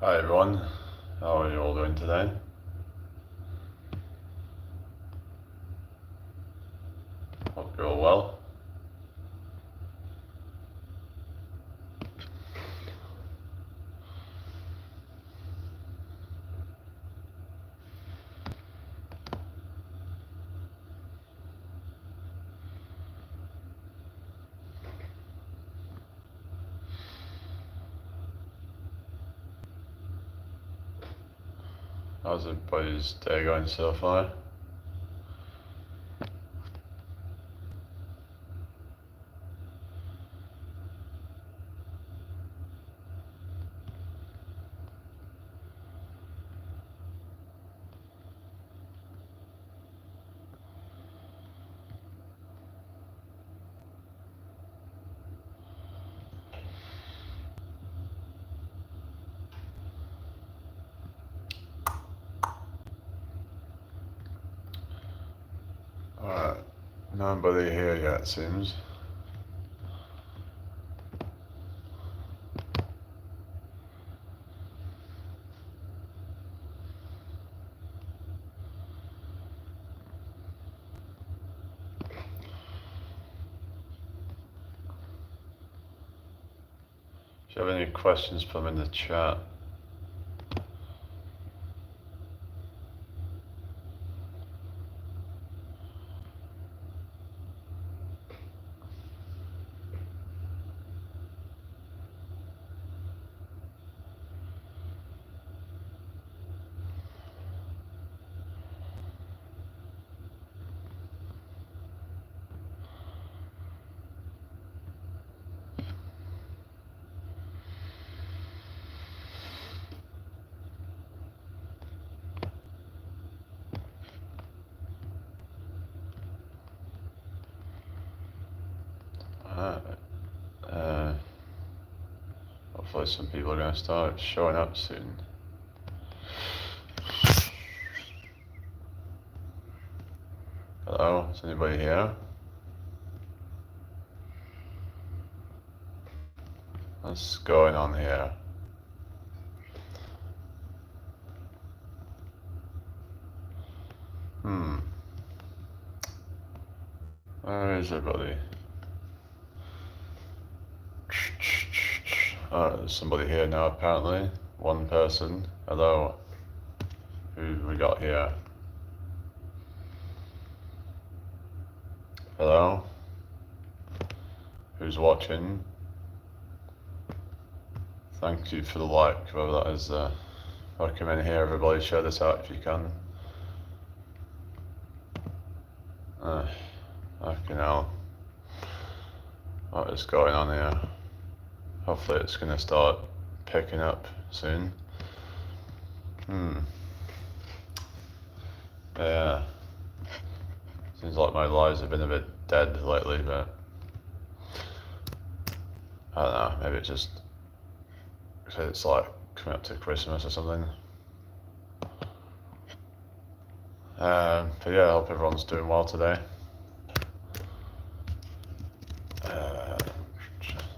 Hi everyone, how are you all doing today? Hope you're all well. How's everybody's day going so far? Alright, nobody here yet, it seems. If you have any questions, put them in the chat. Hopefully some people are going to start showing up soon. Hello, is anybody here? What's going on here? Where is everybody? Oh, there's somebody here now apparently. One person. Hello. Who we got here? Hello? Who's watching? Thank you for the like, whoever that is. Welcome in here, everybody. Share this out if you can. Fucking hell. What is going on here? Hopefully it's going to start picking up soon. Yeah. Seems like my lives have been a bit dead lately, but I don't know, maybe it's just because it's like coming up to Christmas or something. But yeah, I hope everyone's doing well today.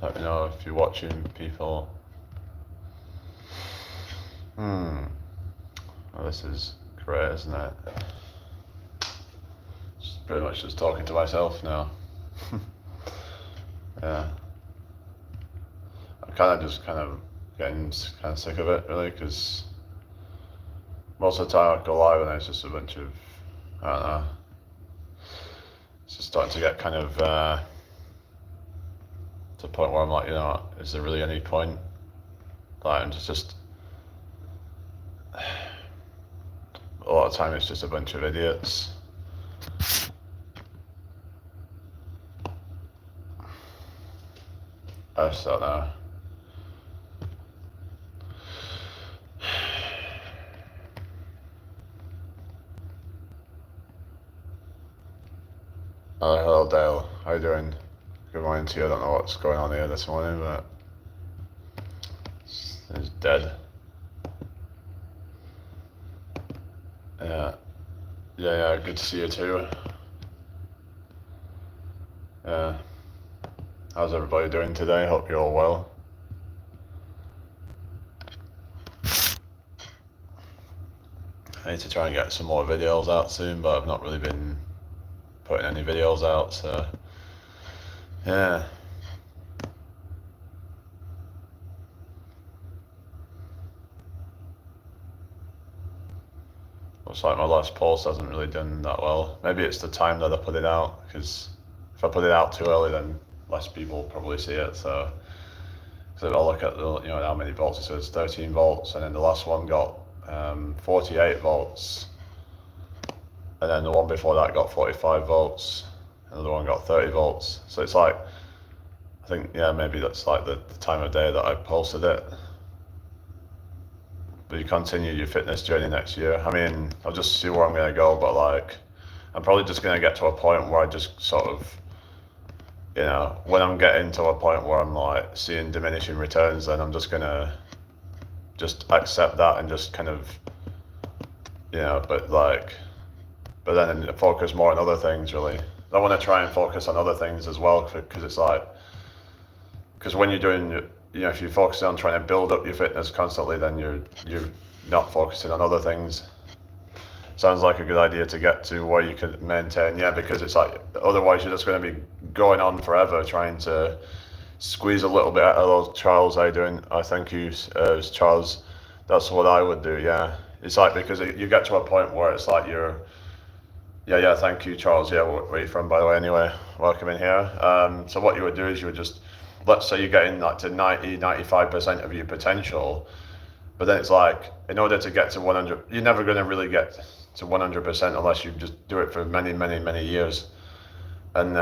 Let me know if you're watching, people. Well, this is great, isn't it? It's pretty much just talking to myself now. Yeah. I'm kind of getting kind of sick of it, really, because most of the time I go live and it's just a bunch of, I don't know, it's just starting to get kind of to the point where I'm like, is there really any point? Like, I'm just a lot of time it's just a bunch of idiots. I just don't know. Hello Dale, how you doing? Good morning to you. I don't know what's going on here this morning, but it's dead. Yeah, good to see you too. Yeah. How's everybody doing today? Hope you're all well. I need to try and get some more videos out soon, but I've not really been putting any videos out, so yeah. Looks like my last post hasn't really done that well. Maybe it's the time that I put it out, because if I put it out too early, then less people probably see it. So I'll look at the, how many volts it says, 13 volts, and then the last one got 48 volts, and then the one before that got 45 volts, another one got 30 volts. So it's like, I think, yeah, maybe that's like the time of day that I posted it. But you continue your fitness journey next year. I mean, I'll just see where I'm going to go, but like, I'm probably just going to get to a point where I just sort of, when I'm getting to a point where I'm like seeing diminishing returns, then I'm just going to just accept that and just kind of, but then focus more on other things, really. I want to try and focus on other things as well, because it's like, because when you're doing, if you focus on trying to build up your fitness constantly, then you're not focusing on other things. Sounds like a good idea to get to where you can maintain, because it's like, otherwise you're just going to be going on forever trying to squeeze a little bit out of those. Charles, how you doing? I thank you, Charles. That's what I would do, yeah. It's like, because you get to a point where it's like thank you, Charles. Yeah, where are you from, by the way, anyway? Welcome in here. So what you would do is you would just, let's say you're getting like to 95% of your potential, but then it's like, in order to get to 100, you're never going to really get to 100% unless you just do it for many, many, many years. And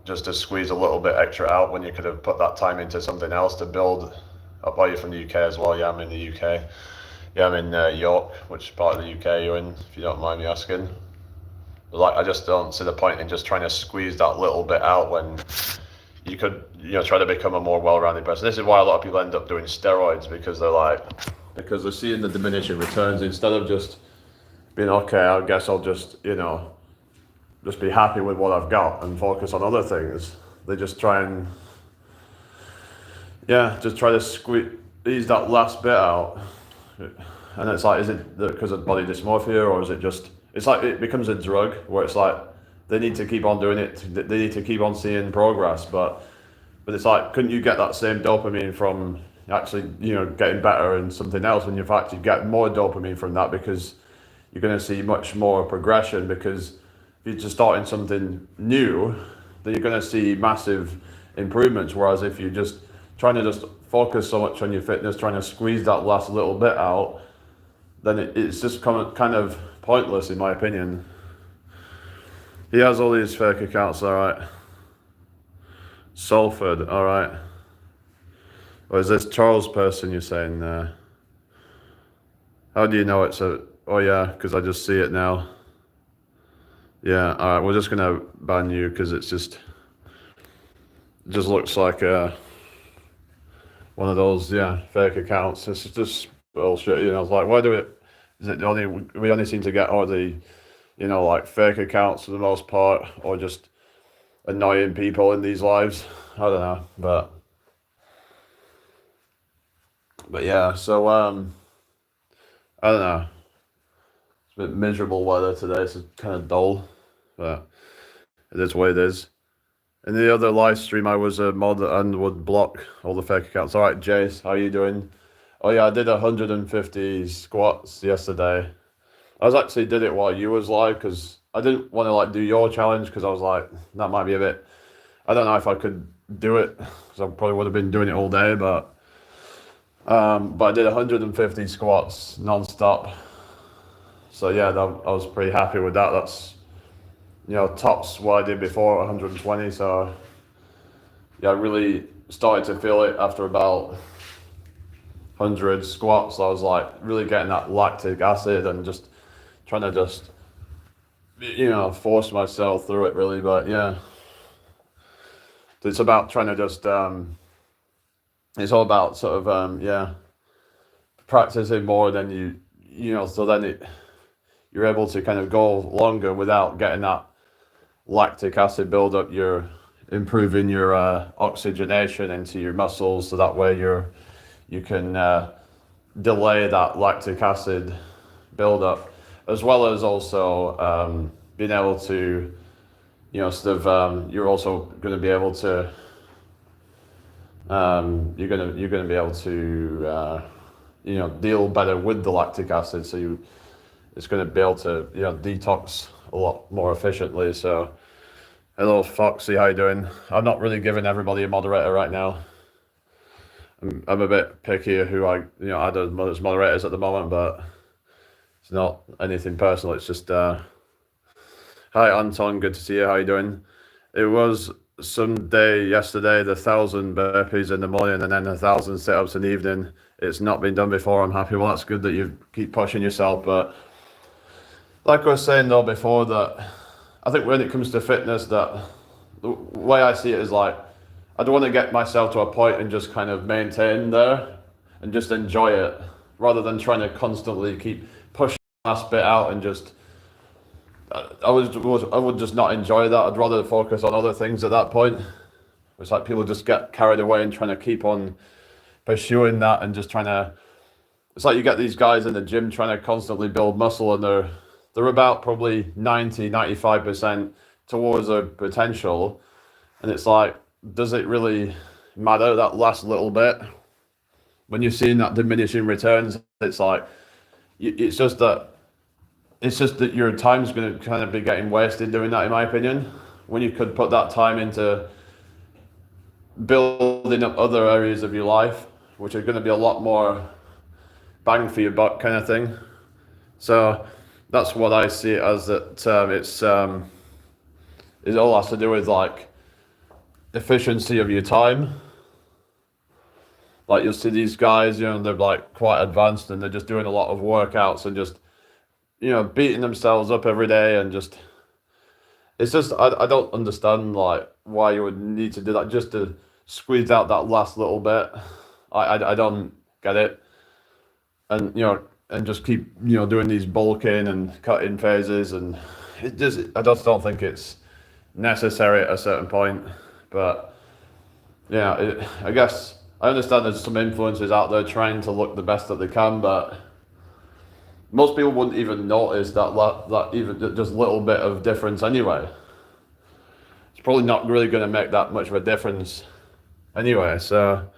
just to squeeze a little bit extra out when you could have put that time into something else to build up. Are you from the UK as well? Yeah, I'm in the UK. Yeah, I'm in York. Which part of the UK are you in, if you don't mind me asking? But like, I just don't see the point in just trying to squeeze that little bit out when you could, try to become a more well-rounded person. This is why a lot of people end up doing steroids, because because they're seeing the diminishing returns, instead of just being, okay, I guess I'll just, just be happy with what I've got and focus on other things. They just try and, just try to squeeze that last bit out. And it's like, is it because of body dysmorphia, or is it just, it's like it becomes a drug where it's like, they need to keep on doing it. They need to keep on seeing progress, but it's like, couldn't you get that same dopamine from actually, getting better in something else, when in fact you get more dopamine from that, because you're going to see much more progression. Because if you're just starting something new, then you're going to see massive improvements. Whereas if you're just trying to just focus so much on your fitness, trying to squeeze that last little bit out, then it's just kind of pointless, in my opinion. He has all these fake accounts, alright. Salford, alright. Or is this Charles person you're saying there? How do you know it's a... Oh yeah, because I just see it now. Yeah, alright, we're just going to ban you, because it just looks like one of those, fake accounts. It's just bullshit, It's like, why do it... Is it we only seem to get all the... like fake accounts for the most part, or just annoying people in these lives. I don't know, but yeah, so I don't know. It's a bit miserable weather today, so it's kind of dull, but it is what it is. In the other live stream, I was a mod and would block all the fake accounts. All right, Jace, how are you doing? Oh yeah, I did 150 squats yesterday. I did it while you was live, because I didn't want to do your challenge, because I was like, that might be a bit, I don't know if I could do it, because I probably would have been doing it all day, but I did 150 squats non-stop. So yeah, I was pretty happy with that. That's, tops what I did before, 120. So yeah, I really started to feel it after about 100 squats. I was like really getting that lactic acid and just trying to force myself through it, really. But yeah, it's about trying to just it's all about sort of practicing more than so then you're able to kind of go longer without getting that lactic acid buildup. You're improving your oxygenation into your muscles, so that way you can delay that lactic acid buildup. as well as also being able to, sort of, you're also going to be able to, you're gonna be able to, deal better with the lactic acid. So it's going to be able to, detox a lot more efficiently. So, hello, Foxy, how you doing? I'm not really giving everybody a moderator right now. I'm a bit picky who I add as moderators at the moment, but it's not anything personal. It's just hi Anton, good to see you. How you doing? It was some day yesterday, the 1,000 burpees in the morning and then 1,000 sit-ups in the evening. It's not been done before. I'm happy. Well, that's good that you keep pushing yourself. But like I was saying though before, that I think when it comes to fitness, that the way I see it is like, I don't want to get myself to a point and just kind of maintain there and just enjoy it, rather than trying to constantly keep pushing the last bit out and just, I would just not enjoy that. I'd rather focus on other things at that point. It's like people just get carried away and trying to keep on pursuing that and just trying to, it's like you get these guys in the gym trying to constantly build muscle, and they're about probably 95% towards their potential. And it's like, does it really matter that last little bit when you're seeing that diminishing returns? It's like, it's just that your time's going to kind of be getting wasted doing that, in my opinion, when you could put that time into building up other areas of your life, which are going to be a lot more bang for your buck kind of thing. So that's what I see it as, that it all has to do with like efficiency of your time. Like you'll see these guys, they're like quite advanced and they're just doing a lot of workouts and just, beating themselves up every day, and just, it's just, I don't understand like why you would need to do that just to squeeze out that last little bit. I don't get it. And, and just keep, doing these bulking and cutting phases, and I just don't think it's necessary at a certain point. But yeah, I guess I understand there's some influencers out there trying to look the best that they can, but most people wouldn't even notice that even just little bit of difference anyway. It's probably not really going to make that much of a difference anyway. So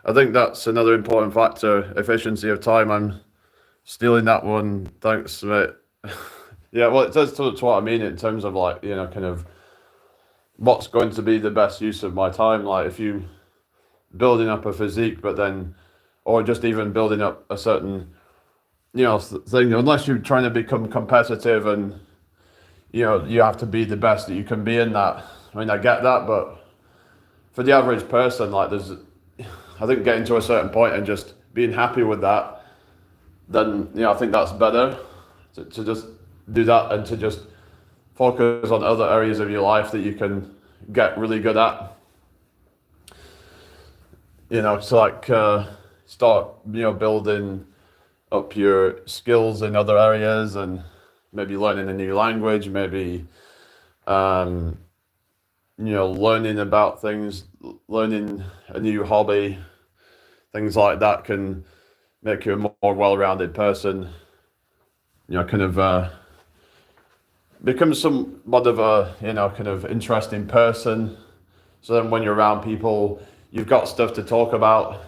I think that's another important factor, efficiency of time. I'm stealing that one. Thanks, mate. Yeah, well, it does to what I mean in terms of like, kind of what's going to be the best use of my time. Like if you building up a physique, but then, or just even building up a certain, thing, unless you're trying to become competitive and, you have to be the best that you can be in that. I mean, I get that, but for the average person, like I think getting to a certain point and just being happy with that, then, I think that's better to just do that and to just focus on other areas of your life that you can get really good at. To like start, building up your skills in other areas, and maybe learning a new language, maybe, learning about things, learning a new hobby, things like that can make you a more well-rounded person. Kind of become somewhat of a, kind of interesting person. So then when you're around people, you've got stuff to talk about.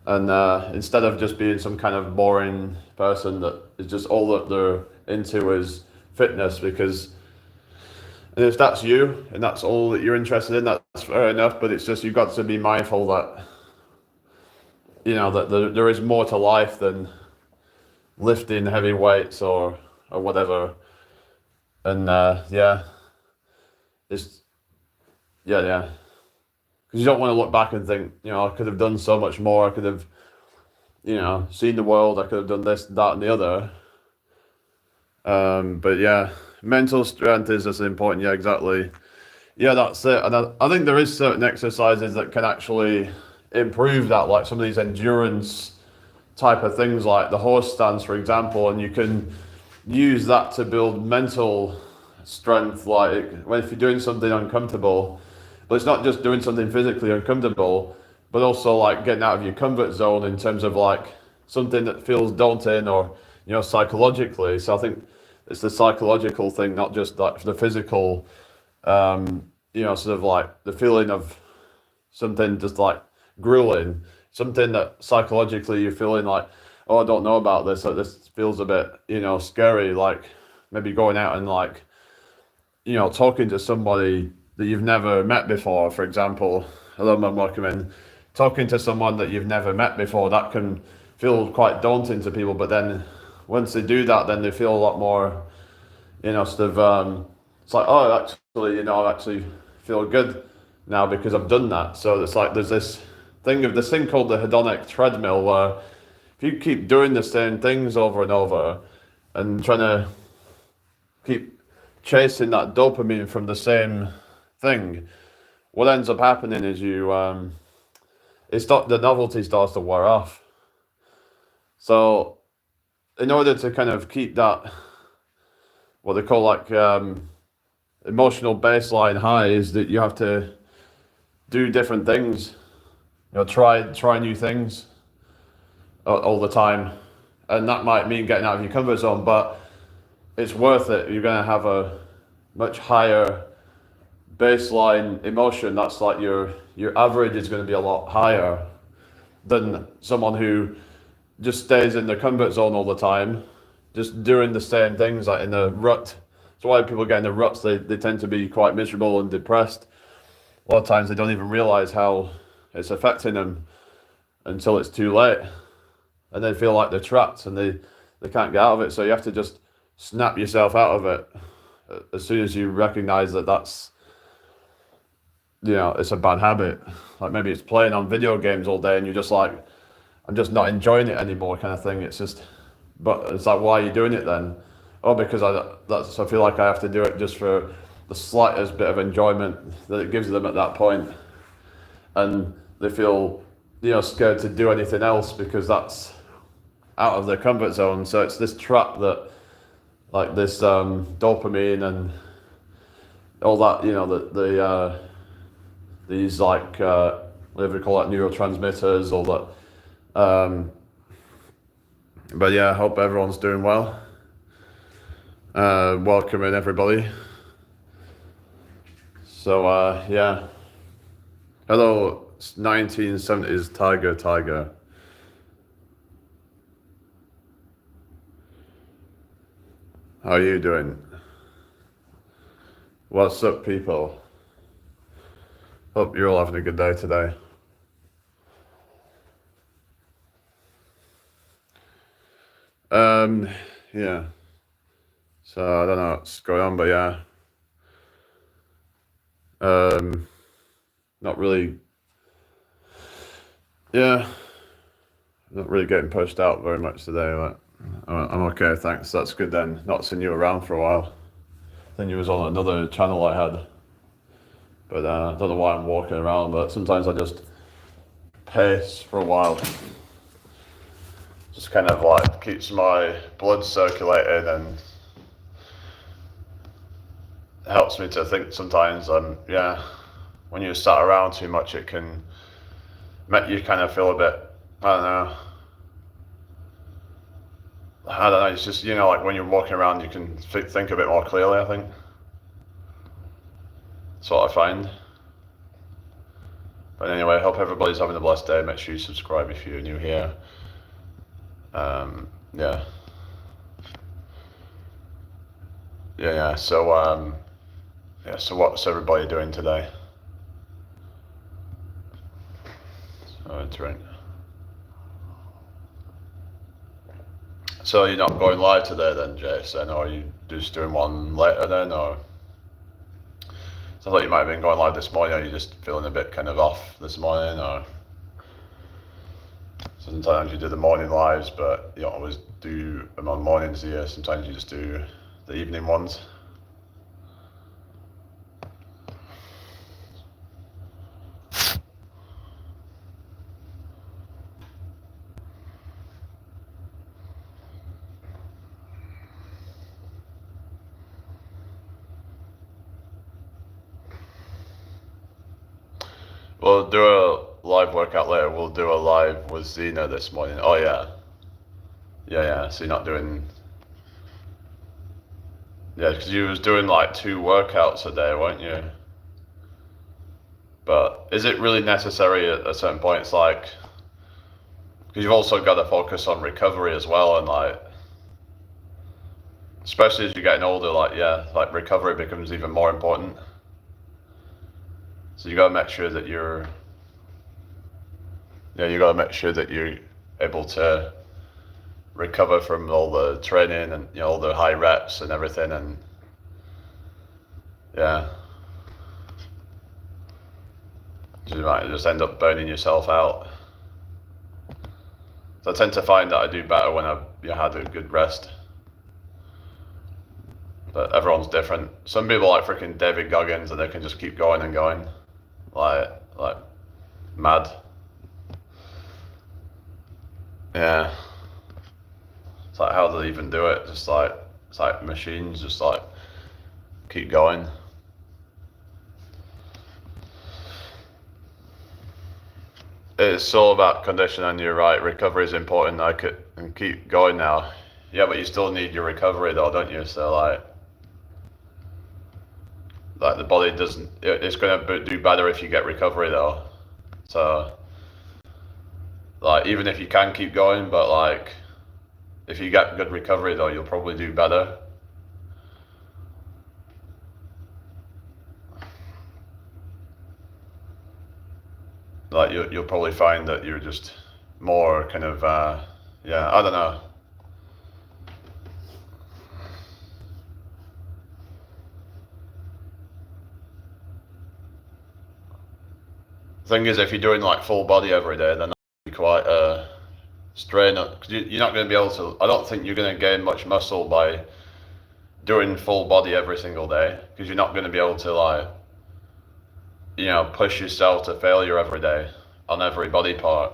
And instead of just being some kind of boring person that is just all that they're into is fitness, and if that's you and that's all that you're interested in, that's fair enough. But it's just, you've got to be mindful that, that there is more to life than lifting heavy weights or whatever. And it's, yeah. Because you don't want to look back and think, I could have done so much more. I could have, seen the world. I could have done this, that, and the other. But yeah, mental strength is just important. Yeah, exactly. Yeah, that's it. And I think there is certain exercises that can actually improve that, like some of these endurance type of things, like the horse stance, for example. And you can use that to build mental strength, like if you're doing something uncomfortable. But it's not just doing something physically uncomfortable, but also like getting out of your comfort zone in terms of like something that feels daunting, or psychologically. So I think it's the psychological thing, not just like the physical, sort of like the feeling of something just like grueling, something that psychologically you're feeling like, oh, I don't know about this, like this feels a bit, scary, like maybe going out and like, talking to somebody that you've never met before, for example. Hello, I'm welcoming. Talking to someone that you've never met before, that can feel quite daunting to people, but then once they do that, then they feel a lot more, it's like, oh, actually, I actually feel good now because I've done that. So it's like there's this thing called the hedonic treadmill, where if you keep doing the same things over and over and trying to keep chasing that dopamine from the same thing, what ends up happening is the novelty starts to wear off. So in order to kind of keep that, what they call like emotional baseline high, is that you have to do different things, try new things all the time, and that might mean getting out of your comfort zone, but it's worth it. You're going to have a much higher baseline emotion. That's like your average is going to be a lot higher than someone who just stays in their comfort zone all the time, just doing the same things, like in a rut. That's why people get in the ruts. They tend to be quite miserable and depressed. A lot of times they don't even realize how it's affecting them until it's too late, and they feel like they're trapped and they can't get out of it. So you have to just snap yourself out of it as soon as you recognize that that's, it's a bad habit. Like maybe it's playing on video games all day and you're just like, I'm just not enjoying it anymore, kind of thing. It's just, but it's like, why are you doing it then? Oh, because I feel like I have to do it just for the slightest bit of enjoyment that it gives them at that point, and they feel, scared to do anything else because that's out of their comfort zone. So it's this trap that, like this dopamine and all that, these like whatever you call it, neurotransmitters, all that. But yeah, I hope everyone's doing well. Welcoming everybody. So yeah, hello 1970s Tiger. How are you doing? What's up, people? Hope you're all having a good day today. Yeah. So I don't know what's going on, but yeah. Not really. Yeah. Not really getting pushed out very much today, but I'm okay, thanks. That's good then. Not seen you around for a while. I think you was on another channel I had. But I don't know why I'm walking around, but sometimes I just pace for a while. Just kind of like keeps my blood circulating and helps me to think sometimes. When you sat around too much, it can make you kind of feel a bit, I don't know, it's just, like when you're walking around, you can think a bit more clearly, I think. That's what I find. But anyway, I hope everybody's having a blessed day. Make sure you subscribe if you're new here. Yeah. So what's everybody doing today? So entering. So you're not going live today then, Jason, or are you just doing one later then, or? So I thought you might have been going live this morning, or you're just feeling a bit kind of off this morning, or? Sometimes you do the morning lives, but you don't always do them on mornings here. Sometimes you just do the evening ones. We'll do a live workout later. We'll do a live with Zena this morning. Oh yeah. Yeah. So you're not doing. Yeah, because you was doing like 2 workouts a day, weren't you? But is it really necessary at a certain point? It's like, because you've also got to focus on recovery as well, and like, especially as you're getting older, like recovery becomes even more important. So you got to make sure that you're able to recover from all the training and all the high reps and everything, and yeah, you might just end up burning yourself out. So I tend to find that I do better when I've had a good rest. But everyone's different. Some people like freaking David Goggins and they can just keep going and going, like mad. Yeah. It's like, how do they even do it? Just like, it's like machines, just like keep going. It's all about condition, and you're right. Recovery is important. I could and keep going now. Yeah, but you still need your recovery though, don't you? So like the body doesn't. It's gonna do better if you get recovery though. So like even if you can keep going, but like if you get good recovery though, you'll probably do better. Like you'll probably find that you're just more kind of yeah, I don't know. Thing is, if you're doing like full body every day, then that'd be quite a strain. Because you're not going to be able to. I don't think you're going to gain much muscle by doing full body every single day, because you're not going to be able to like push yourself to failure every day on every body part.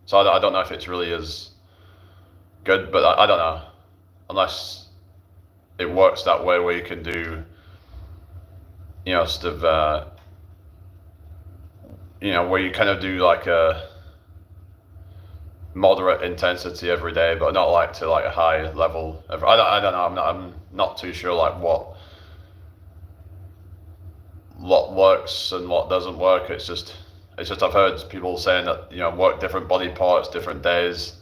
So I don't know if it's really as good, but I don't know, unless it works that way where you can do sort of where you kind of do like a moderate intensity every day, but not like to like a high level. I don't know. I'm not too sure like what works and what doesn't work. It's just I've heard people saying that work different body parts different days,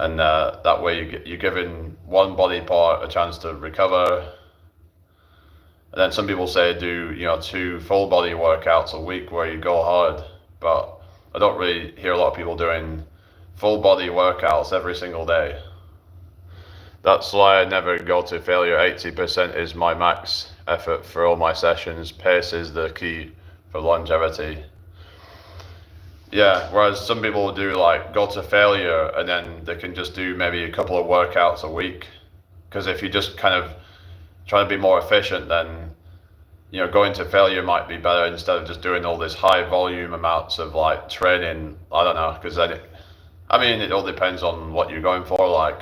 and that way you're giving one body part a chance to recover. And then some people say do 2 full body workouts a week where you go hard, but I don't really hear a lot of people doing full body workouts every single day. That's why I never go to failure. 80% is my max effort for all my sessions. Pace is the key for longevity. Yeah, whereas some people do like go to failure and then they can just do maybe a couple of workouts a week. Because if you just kind of try to be more efficient, then going to failure might be better instead of just doing all this high volume amounts of like training. I don't know, because then it all depends on what you're going for. Like,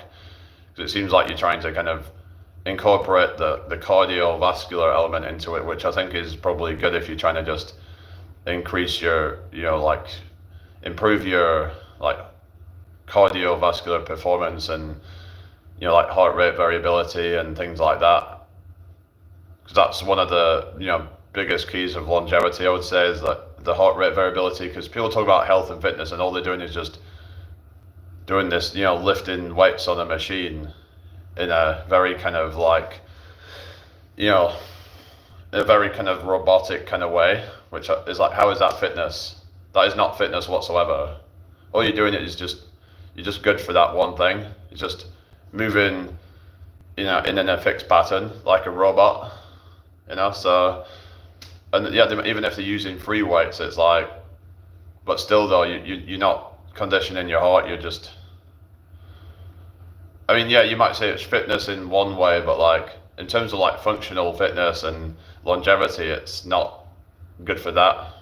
because it seems like you're trying to kind of incorporate the cardiovascular element into it, which I think is probably good if you're trying to just increase your like improve your like cardiovascular performance and like heart rate variability and things like that. Because that's one of the biggest keys of longevity, I would say, is that the heart rate variability. Because people talk about health and fitness and all they're doing is just doing this lifting weights on a machine in a very kind of like in a very kind of robotic kind of way, which is like, how is that fitness? That is not fitness whatsoever. All you're doing is you're just good for that one thing. It's just moving in a fixed pattern like a robot. So, and yeah, even if they're using free weights, it's like, but still though, you're not conditioning your heart, you're just, yeah, you might say it's fitness in one way, but like, in terms of like functional fitness and longevity, it's not good for that.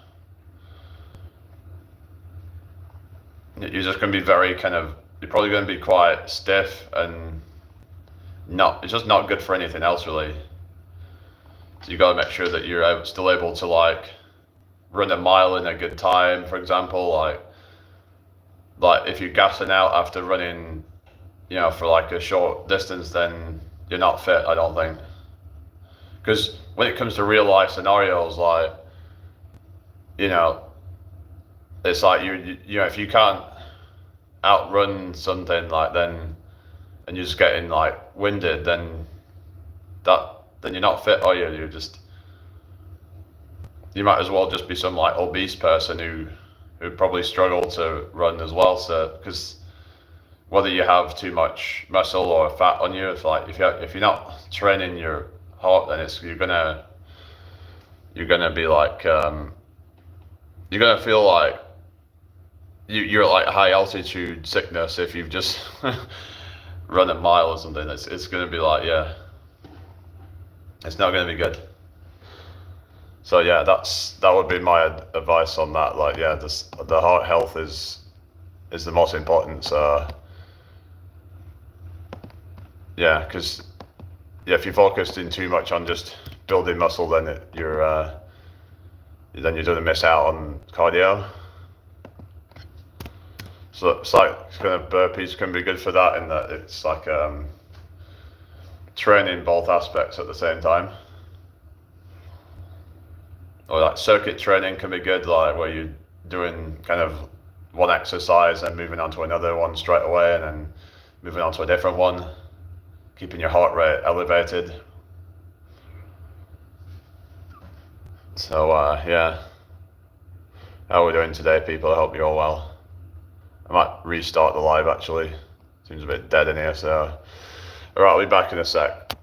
You're just going to be you're probably going to be quite stiff and it's just not good for anything else really. So you got to make sure that you're still able to like run a mile in a good time, for example. Like if you're gassing out after running for like a short distance, then you're not fit, I don't think. Because when it comes to real life scenarios, like, it's like if you can't outrun something, like, then, and you're just getting like winded, then you're not fit, are you? You might as well just be some like obese person who probably struggle to run as well. So, because whether you have too much muscle or fat on you, if you're not training your heart, then you're gonna be like you're gonna feel like you're like high altitude sickness if you've just run a mile or something. It's gonna be like, yeah, it's not gonna be good. So yeah, that would be my advice on that. Like, yeah, the heart health is the most important. So yeah, because if you're focusing too much on just building muscle, then you're going to miss out on cardio. So it's like kind of burpees can be good for that, in that it's like training both aspects at the same time. Or like circuit training can be good, like where you're doing kind of one exercise and moving on to another one straight away, and then moving on to a different one, keeping your heart rate elevated. So yeah, how are we doing today, people? I hope you're all well. I might restart the live, actually. Seems a bit dead in here, so alright, I'll be back in a sec.